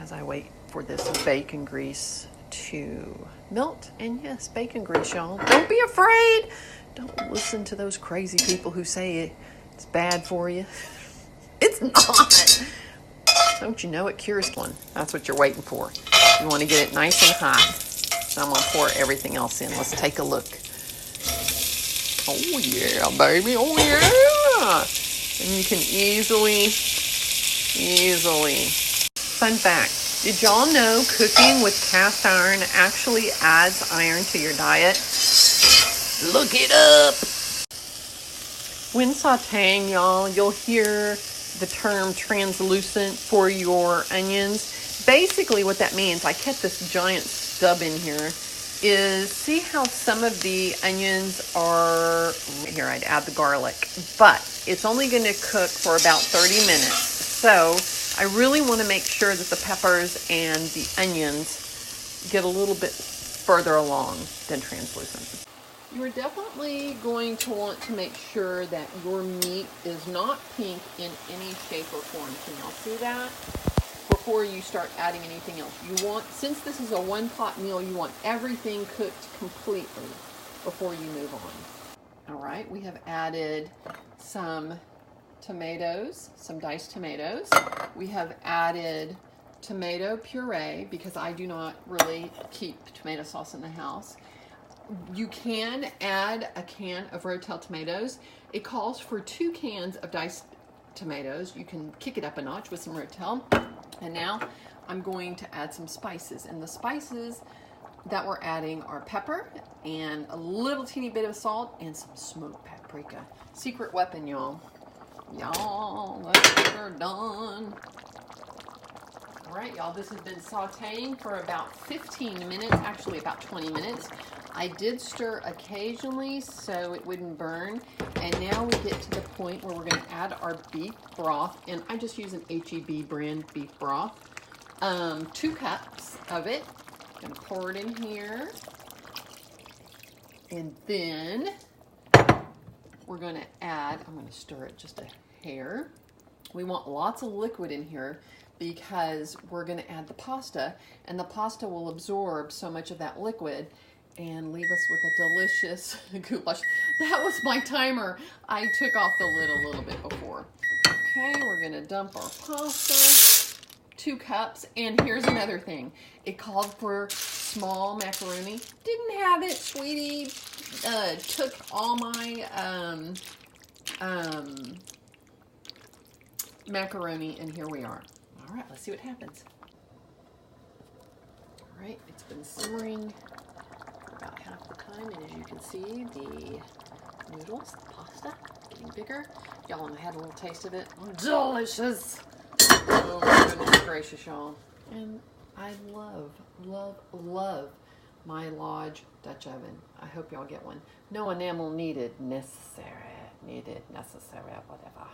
as I wait for this bacon grease to melt. And yes, bacon grease, y'all. Don't be afraid. Don't listen to those crazy people who say it's bad for you. It's not. Don't you know it cures one? That's what you're waiting for. You want to get it nice and hot. So I'm going to pour everything else in. Let's take a look. Oh yeah, baby. Oh yeah. And you can easily. Fun fact. Did y'all know cooking with cast iron actually adds iron to your diet? Look it up. When sauteing, y'all, you'll hear the term translucent for your onions. Basically what that means, I kept this giant stub in here, is see how some of the onions are, here I'd add the garlic, but it's only going to cook for about 30 minutes. So I really want to make sure that the peppers and the onions get a little bit further along than translucent. You're definitely going to want to make sure that your meat is not pink in any shape or form. Can y'all see that? Before you start adding anything else. You want, since this is a one-pot meal, you want everything cooked completely before you move on. All right, we have added some tomatoes, some diced tomatoes. We have added tomato puree because I do not really keep tomato sauce in the house. You can add a can of Rotel tomatoes. It calls for 2 cans of diced tomatoes. You can kick it up a notch with some Rotel. And now I'm going to add some spices. And the spices that we're adding are pepper and a little teeny bit of salt and some smoked paprika. Secret weapon, y'all. Y'all, let's get her done. All right, y'all, this has been sauteing for about 15 minutes, actually about 20 minutes. I did stir occasionally so it wouldn't burn. And now we get to the point where we're going to add our beef broth. And I just use an H-E-B brand beef broth. 2 cups of it. I'm going to pour it in here. And then we're going to add, I'm going to stir it just a hair. We want lots of liquid in here because we're going to add the pasta. And the pasta will absorb so much of that liquid and leave us with a delicious goulash. That was my timer. I took off the lid a little bit before. Okay, we're gonna dump our pasta. 2 cups, and here's another thing. It called for small macaroni. Didn't have it, sweetie. Took all my macaroni, and here we are. All right, let's see what happens. All right, it's been simmering about half the time, and as you can see, the noodles, the pasta, getting bigger. Y'all, I had a little taste of it. Delicious! Oh my goodness gracious, y'all. And I love my Lodge Dutch oven. I hope y'all get one. No enamel needed, necessary, whatever.